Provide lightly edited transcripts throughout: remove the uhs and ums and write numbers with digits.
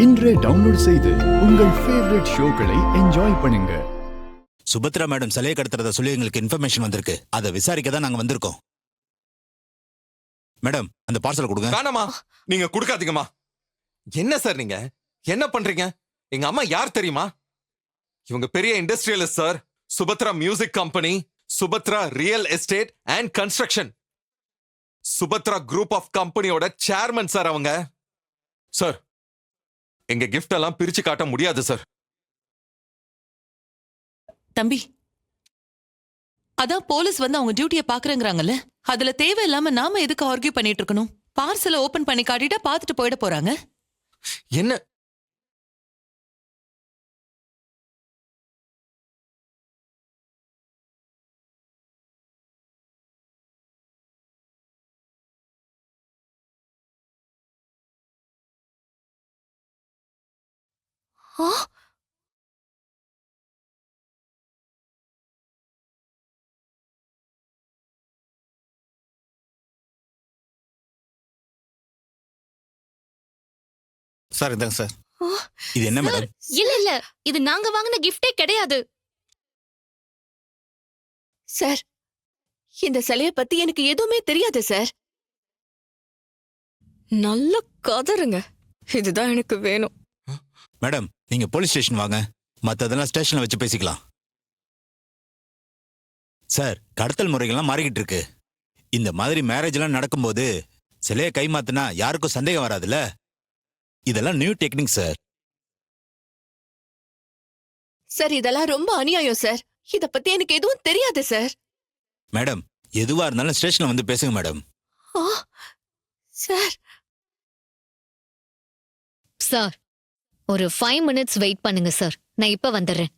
இன்றே டவுன்லோட் செய்து உங்கள் ஃபேவரட் ஷோக்களை என்ஜாய் பண்ணுங்க. சுபத்ரா மேடம் சிலையை கடத்துறத சொல்லி எங்களுக்கு இன்ஃபர்மேஷன் வந்திருக்கு. அதை விசாரிக்க தான் நாங்க வந்திருக்கோம். மேடம் அந்த பார்சல் கொடுங்க. வேணாமா, நீங்க கொடுக்காதீங்கம்மா. என்ன சார் நீங்க என்ன பண்றீங்க? எங்க அம்மா யார் தெரியுமா? இவங்க பெரிய industrialist sir. Subhadra music company, Subhadra real estate and construction, Subhadra group of கம்பெனியோட சேர்மன் சார் அவங்க. சார் எங்க கிஃப்ட் எல்லாம் பிரிச்சு காட்ட முடியாது சார். தம்பி, அதான் போலீஸ் வந்து அவங்க டியூட்டியை பாக்குறேங்கறாங்கல்ல, அதுல தேவையில்லாம நாம எதுக்கு ஆர்கியூ பண்ணிட்டு இருக்கணும்? பார்சலை ஓபன் பண்ணி காட்டிட்டா பாத்துட்டு போயிட போறாங்க. என்ன சார் இதாங்க சார். இது என்ன மேடம்? இல்ல இது நாங்க வாங்கின கிஃப்டே கிடையாது சார். இந்த சிலைய பத்தி எனக்கு எதுவுமே தெரியாது சார். நல்ல கதருங்க, இதுதான் எனக்கு வேணும். மேடம் நீங்க போலீஸ் ஸ்டேஷன் வாங்க, மத்ததெல்லாம் ஸ்டேஷன்ல வச்சு பேசிக்கலாம். சார் கடத்தல் முறைகள்லாம் மாறிக்கிட்டு இருக்கு. இந்த மாதிரி மேரேஜ் எல்லாம் நடக்கும்போது சிலையை கைமாத்தினா யாருக்கும் சந்தேகம் வராதுல்ல. இதெல்லாம் நியூ டெக்னிக் சார். சார் இதெல்லாம் ரொம்ப அநியாயம் சார். இத பத்தி எனக்கு எதுவும் தெரியாது சார். மேடம் எதுவா இருந்தாலும் ஸ்டேஷன்ல வந்து பேசுங்க மேடம். சார் சார் ஒரு 5 மினிட்ஸ் வெயிட் பண்ணுங்க சார், நான் இப்ப வந்துடுறேன்.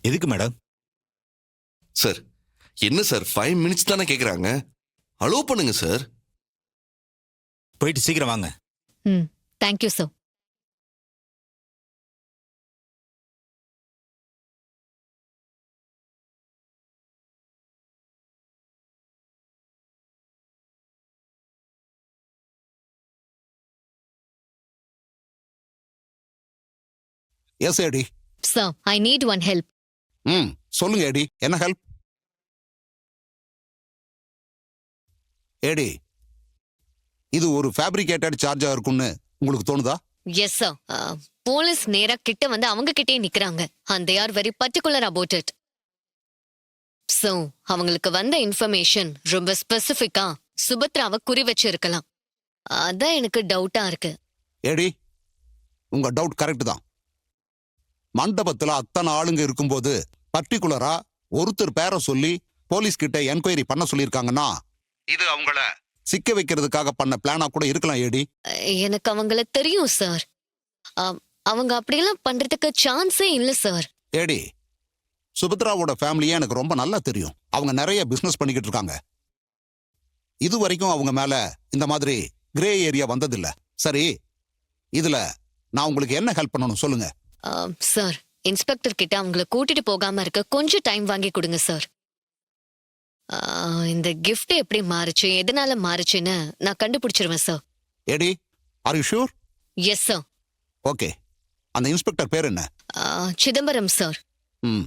எதுக்கு மேடம்? சார் என்ன சார் 5 மினிட்ஸ் தானே கேக்குறாங்க, அலோவ் பண்ணுங்க சார். போயிட்டு சீக்கிரம் வாங்க. Thank you sir. Yes AD. Sir I need one help. சொல்லுங்க ஏடி, என்ன ஹெல்ப்? ஏடி இது ஒரு ஃபேப்ரிகேட்டட் சார்ஜா இருக்கும்னு உங்களுக்கு தோணுதா? Yes sir. போலீஸ் நேரா கிட்ட வந்து அவங்க கிட்டே நிக்கிறாங்க. and they are very particular about it. So அவங்களுக்கு வந்த இன்ஃபர்மேஷன் ரொம்ப ஸ்பெசிஃபிக்கா சுபத்ராவை குறி வச்சு இருக்கலாம். அதான் எனக்கு டவுட்டா இருக்கு. ஏடி உங்க டவுட் கரெக்ட் தான். மண்டபத்துல அத்தனை ஆளுங்க இருக்கும்போது பர்டிகுலரா ஒருத்தர் பேரை சொல்லி போலீஸ் கிட்ட என்கொயரி பண்ண சொல்லியிருக்காங்கன்னா இது அவங்கள சிக்க வைக்கிறதுக்காக பண்ண பிளானா கூட இருக்கலாம் ஏடி. எனக்கு அவங்கள தெரியும் சார். அவங்க அப்படியெல்லாம் பண்றதுக்கு சான்ஸே இல்ல சார். ஏடி சுபத்ராவோட ஃபேமிலியே எனக்கு ரொம்ப நல்லா தெரியும். அவங்க நிறைய பிசினஸ் பண்ணிக்கிட்டு இருக்காங்க. இது வரைக்கும் அவங்க மேல இந்த மாதிரி கிரே ஏரியா வந்ததில்ல. சரி இதுல நான் உங்களுக்கு என்ன ஹெல்ப் பண்ணணும் சொல்லுங்க. சார் இன்ஸ்பெக்டர் கிட்ட அவங்கள கூட்டிட்டு போகாம இருக்க கொஞ்சம் டைம் வாங்கி கொடுங்க சார். இந்த கிஃப்ட் எப்படி மாறுச்சு, எதனால மாறுச்சுன்னு நான் கண்டுபிடிச்சிருவேன் sir. AD are you sure? Yes sir. Okay, அந்த இன்ஸ்பெக்டர் பேர் என்ன? சிதம்பரம் சார். ம்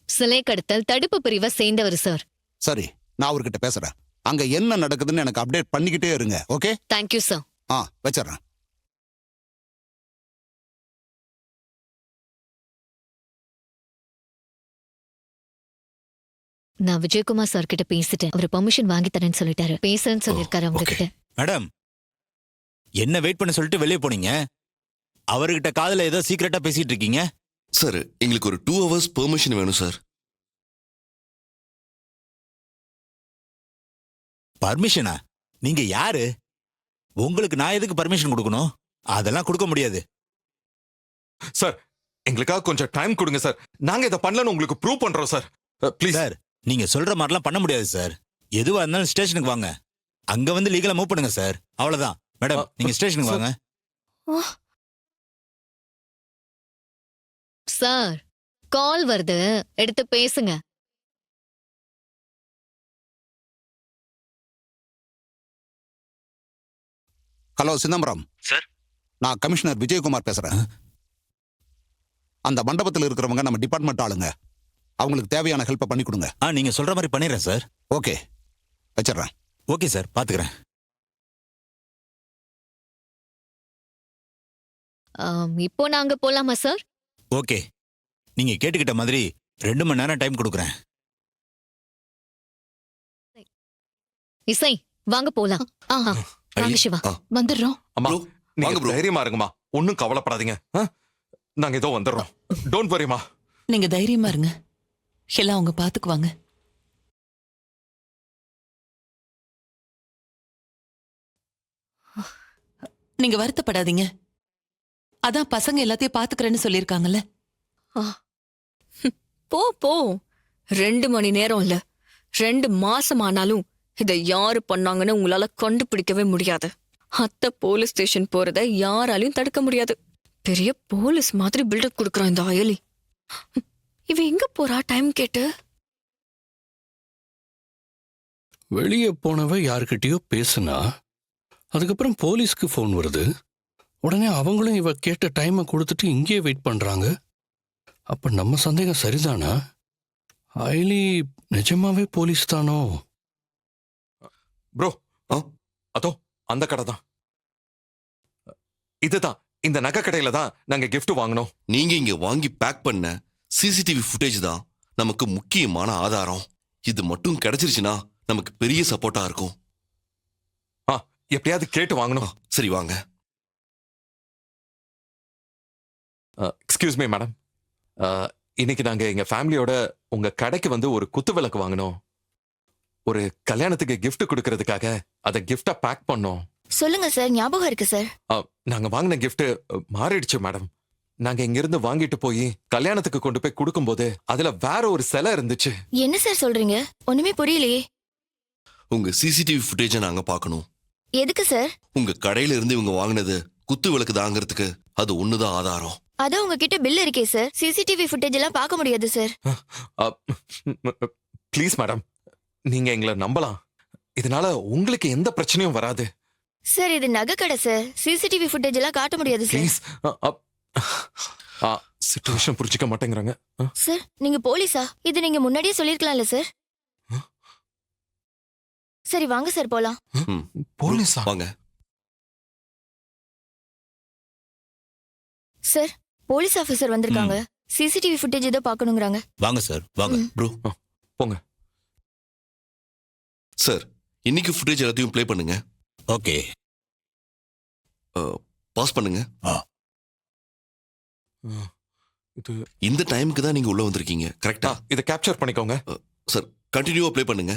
சிலை கடத்தல் தடுப்பு பிரிவை சேர்ந்தவர் சார். சரி, நான் அவர்கிட்ட பேசுறேன். அங்க என்ன நடக்குதுன்னு எனக்கு அப்டேட் பண்ணிக்கிட்டே இருங்க. Okay thank you sir. வச்சிடறேன். நான் விஜயகுமார் சார் கிட்ட பேசிட்டேன். அவர் பெர்மிஷன் வாங்கி தரேன்னு சொல்லிட்டாரு. பேசுறேன்னு சொல்லிருக்காரு அவங்க கிட்ட. மேடம் என்ன வெயிட் பண்ண சொல்லிட்டு வெளியே போனீங்க? அவர்கிட்ட காதுல ஏதோ சீக்கிரட்டா பேசிட்டு இருக்கீங்க. சார் எங்களுக்கு ஒரு 2 hours பெர்மிஷன் வேணும் சார். பர்மிஷனா? நீங்க யாரு? உங்களுக்கு நான் எதுக்கு பர்மிஷன் கொடுக்கணும்? அதெல்லாம் கொடுக்க முடியாது சார். எங்களுக்காக கொஞ்சம் டைம் கொடுங்க சார். நாங்க இதை பண்ணலன்னு உங்களுக்கு ப்ரூவ் பண்றோம் சார். Please sir. நீங்க சொல்ற மாதிரிலாம் பண்ண முடியாது சார். எதுவா இருந்தாலும் ஸ்டேஷனுக்கு வாங்க, அங்க வந்து லீகலா மூவ் பண்ணுங்க சார். அவ்வளவுதான். மேடம் நீங்க ஸ்டேஷனுக்கு வாங்க. சார் கால் வருது, எடுத்து பேசுங்க. Hello Chidambaram sir. நான் கமிஷனர் விஜயகுமார் பேசுறேன். அந்த மண்டபத்தில் இருக்கிறவங்க நம்ம டிபார்ட்மெண்ட் ஆளுங்க. அவங்களுக்கு தேவையான ஹெல்ப்பை பண்ணி கொடுங்க. நீங்க சொல்ற மாதிரி பண்ணிடுறேன் சார். ஓகே, வச்சிடுறேன். ஓகே சார், பாத்துக்கிறேன். இப்போ நாங்க போலாமா சார்? ஓகே, நீங்க கேட்டுக்கிட்ட மாதிரி 2 மணி நேரம் டைம் கொடுக்குறேன். இசை வாங்க போலாம். வாங்க சிவா. வந்துடுறோம். அம்மா Bro, நீங்க வாங்க bro. தைரியமா இருங்கம்மா, ஒன்னும் கவலைப்படாதீங்க. நாங்க ஏதோ வந்துடுறோம். டோன்ட் வரிமா. நீங்க தைரியமா இருங்க, எல்லாம் அவங்க பாத்துக்குவாங்க. நீங்க வருத்தப்படாதீங்க. அதான் பசங்க எல்லாத்தையும் பாத்துக்கிறேன்னு சொல்லிருக்காங்கல்ல. போ போ. 2 மணி நேரம் இல்ல, 2 மாசம் ஆனாலும் இதை யாரு பண்ணாங்கன்னு உங்களால கண்டுபிடிக்கவே முடியாது. அத்தை போலீஸ் ஸ்டேஷன் போறத யாராலையும் தடுக்க முடியாது. பெரிய போலீஸ் மாதிரி பில்டப் கொடுக்குறான் இந்த அயலி. இவ எங்க போறா டைம் கேட்டு? வெளியே போனவ யார்கிட்டயோ பேசுனா, அதுக்கப்புறம் போலீஸ்க்கு ஃபோன் வருது. உடனே அவங்களும் இவ கேட்ட டைமை கொடுத்துட்டு இங்கேயே வெயிட் பண்றாங்க. அப்ப நம்ம சந்தேகம் சரிதானா? ஐலி நிஜமாவே போலீஸ் தானோ? ப்ரோ, அதோ அந்த கடை தான். இதுதான், இந்த நகை கடையில தான் நாங்க கிஃப்ட் வாங்கினோம். நீங்க இங்க வாங்கி பேக் பண்ண சிசிடிவி ஃபுட்டேஜ் தான் நமக்கு முக்கியமான ஆதாரம். இது மட்டும் கிடைச்சிருச்சுன்னா நமக்கு பெரிய சப்போர்ட்டா இருக்கும். எப்படியாவது கேட்டு வாங்கணும். சரி வாங்க. எக்ஸ்கியூஸ் மீ மேடம், இன்னைக்கு நாங்க எங்க ஃபேமிலியோட உங்க கடைக்கு வந்து ஒரு குத்து விளக்கு வாங்கினோம். ஒரு கல்யாணத்துக்கு கிஃப்ட் கொடுக்கறதுக்காக அதை கிஃப்டா பேக் பண்ணோம். சொல்லுங்க சார், ஞாபகம் இருக்கு சார். நாங்க வாங்கின கிஃப்ட் மாறிடுச்சு மேடம். நாங்க இங்க இருந்து வாங்கிட்டு போய் கல்யாணத்துக்கு கொண்டு போய் கொடுக்கும்போது அதுல வேற ஒரு சிலை இருந்துச்சு. என்ன சார் சொல்றீங்க? ஒண்ணுமே புரியலையே. உங்க சிசிடிவி ஃபுட்டேஜை நாங்க பார்க்கணும். எதுக்கு சார்? உங்க கடையில இருந்து இவங்க வாங்கினது குத்து விளக்கு தாங்கிறதுக்கு அது ஒண்ணுதான் ஆதாரம். அதான் உங்ககிட்ட பில் இருக்கே சார். சிசிடிவி ஃபுட்டேஜ் எல்லாம் பார்க்க முடியாது சார். ப்ளீஸ் மேடம், நீங்க எங்களை நம்பலாம். இதனால உங்களுக்கு எந்த பிரச்சனையும் வராது. சார் இது நகை கடை சார், சிசிடிவி ஃபுட்டேஜ் எல்லாம் காட்ட முடியாது சார். ப்ளீஸ். சிச்சுவேஷன் புரிஞ்சுக்க மாட்டேங்கிறாங்க. சார் நீங்க போலீஸா? இது நீங்க முன்னாடியே சொல்லிருக்கலாம்ல சார். சரி வாங்க சார் போலாம். போலீஸா? வாங்க. சார் போலீஸ் ஆபீசர் வந்திருக்காங்க. சிசிடிவி ஃபுட்டேஜ் ஏதோ பார்க்கணுங்கறாங்க. வாங்க சார், வாங்க. ப்ரோ போங்க. சார், இன்னைக்கு ஃபுட்டேஜ் எல்லாத்தையும் ப்ளே பண்ணுங்க. ஓகே, பாஸ் பண்ணுங்க. இது இந்த டைமுக்கு தான் நீங்க உள்ள வந்திருக்கீங்க, கரெக்டா? இதை கேப்சர் பண்ணிக்கோங்க. சார், கண்டினியூவா ப்ளே பண்ணுங்க.